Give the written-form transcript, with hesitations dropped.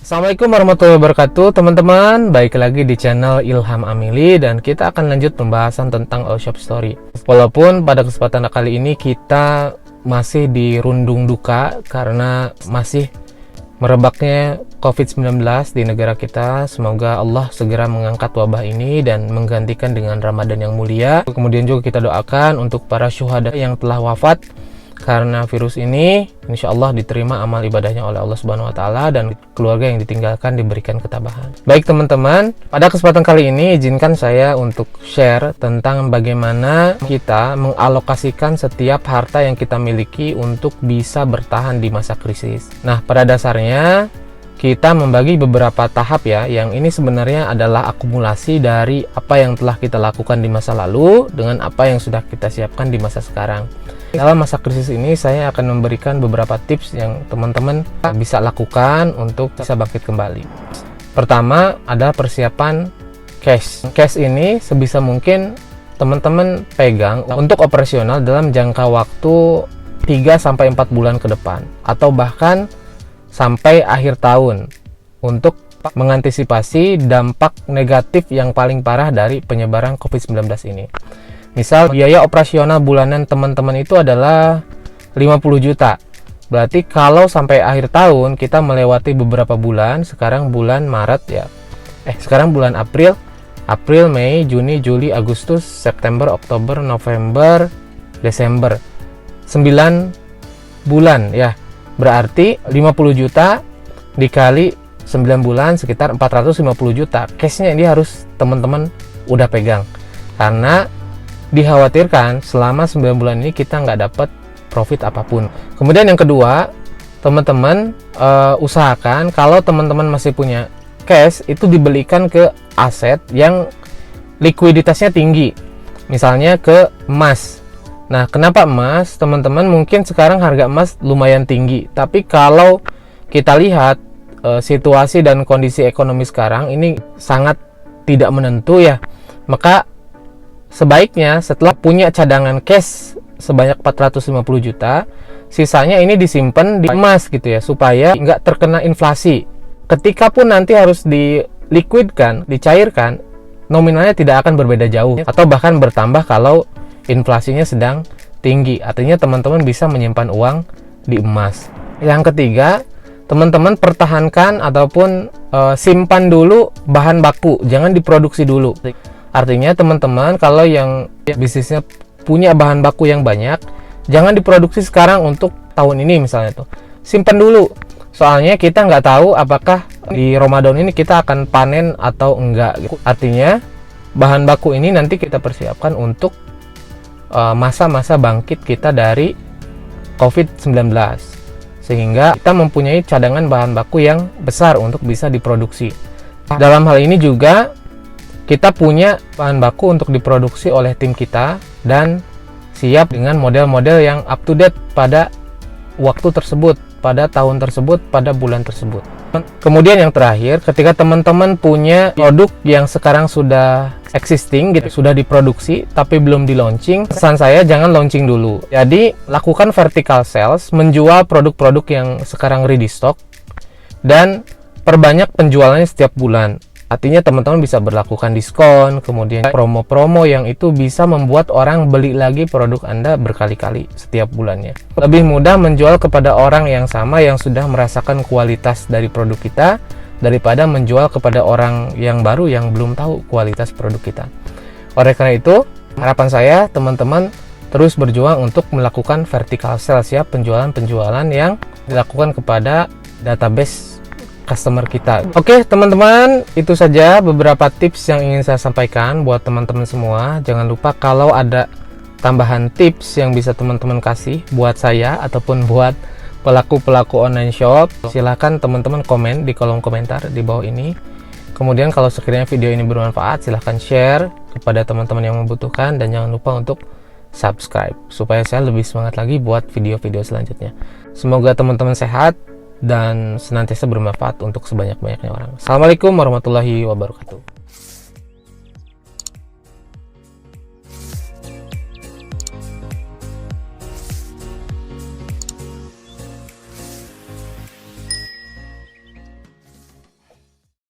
Assalamualaikum warahmatullahi wabarakatuh teman-teman. Baik lagi di channel Ilham Amili dan kita akan lanjut pembahasan tentang All Shop Story. Walaupun pada kesempatan kali ini kita masih di rundung duka karena masih merebaknya COVID-19 di negara kita. Semoga Allah segera mengangkat wabah ini dan menggantikan dengan Ramadan yang mulia. Kemudian juga kita doakan untuk para syuhada yang telah wafat karena virus ini, insya Allah diterima amal ibadahnya oleh Allah Subhanahu Wa Taala dan keluarga yang ditinggalkan diberikan ketabahan. Baik teman-teman, pada kesempatan kali ini izinkan saya untuk share tentang bagaimana kita mengalokasikan setiap harta yang kita miliki untuk bisa bertahan di masa krisis. Nah, pada dasarnya kita membagi beberapa tahap ya, yang ini sebenarnya adalah akumulasi dari apa yang telah kita lakukan di masa lalu dengan apa yang sudah kita siapkan di masa sekarang. Dalam masa krisis ini saya akan memberikan beberapa tips yang teman-teman bisa lakukan untuk bisa bangkit kembali. Pertama, ada persiapan cash. Cash ini sebisa mungkin teman-teman pegang untuk operasional dalam jangka waktu 3-4 bulan ke depan atau bahkan sampai akhir tahun untuk mengantisipasi dampak negatif yang paling parah dari penyebaran COVID-19 ini. Misal biaya operasional bulanan teman-teman itu adalah 50 juta. Berarti kalau sampai akhir tahun kita melewati beberapa bulan, sekarang bulan Maret ya. Sekarang bulan April, Mei, Juni, Juli, Agustus, September, Oktober, November, Desember. 9 bulan ya. Berarti 50 juta dikali 9 bulan sekitar 450 juta. Cashnya ini harus teman-teman udah pegang. Karena dikhawatirkan selama 9 bulan ini kita nggak dapat profit apapun. Kemudian yang kedua, teman-teman usahakan kalau teman-teman masih punya cash itu dibelikan ke aset yang likuiditasnya tinggi. Misalnya ke emas. Nah, kenapa emas? Teman-teman mungkin sekarang harga emas lumayan tinggi, tapi kalau kita lihat situasi dan kondisi ekonomi sekarang ini sangat tidak menentu ya. Maka sebaiknya setelah punya cadangan cash sebanyak 450 juta, sisanya ini disimpan di emas gitu ya, supaya nggak terkena inflasi. Ketika pun nanti harus diliquidkan, dicairkan, nominalnya tidak akan berbeda jauh atau bahkan bertambah kalau inflasinya sedang tinggi. Artinya teman-teman bisa menyimpan uang di emas. Yang ketiga, teman-teman pertahankan ataupun simpan dulu bahan baku, jangan diproduksi dulu. Artinya teman-teman kalau yang bisnisnya punya bahan baku yang banyak, jangan diproduksi sekarang untuk tahun ini misalnya tuh. Simpan dulu. Soalnya kita nggak tahu apakah di Ramadan ini kita akan panen atau enggak gitu. Artinya bahan baku ini nanti kita persiapkan untuk masa-masa bangkit kita dari COVID-19. Sehingga kita mempunyai cadangan bahan baku yang besar untuk bisa diproduksi. Dalam hal ini juga kita punya bahan baku untuk diproduksi oleh tim kita dan siap dengan model-model yang up to date pada waktu tersebut, pada tahun tersebut, pada bulan tersebut. Kemudian yang terakhir, ketika teman-teman punya produk yang sekarang sudah existing gitu, sudah diproduksi tapi belum di launching, pesan saya jangan launching dulu. Jadi lakukan vertical sales, menjual produk-produk yang sekarang ready stock dan perbanyak penjualannya setiap bulan. Artinya teman-teman bisa berlakukan diskon, kemudian promo-promo yang itu bisa membuat orang beli lagi produk Anda berkali-kali setiap bulannya. Lebih mudah menjual kepada orang yang sama yang sudah merasakan kualitas dari produk kita daripada menjual kepada orang yang baru yang belum tahu kualitas produk kita. Oleh karena itu, harapan saya teman-teman terus berjuang untuk melakukan vertical sales ya, penjualan-penjualan yang dilakukan kepada database customer kita. Oke teman-teman, itu saja beberapa tips yang ingin saya sampaikan buat teman-teman semua. Jangan lupa kalau ada tambahan tips yang bisa teman-teman kasih buat saya ataupun buat pelaku-pelaku online shop, silahkan teman-teman komen di kolom komentar di bawah ini. Kemudian kalau sekiranya video ini bermanfaat, silahkan share kepada teman-teman yang membutuhkan dan jangan lupa untuk subscribe supaya saya lebih semangat lagi buat video-video selanjutnya. Semoga teman-teman sehat dan senantiasa bermanfaat untuk sebanyak-banyaknya orang. Assalamualaikum warahmatullahi wabarakatuh.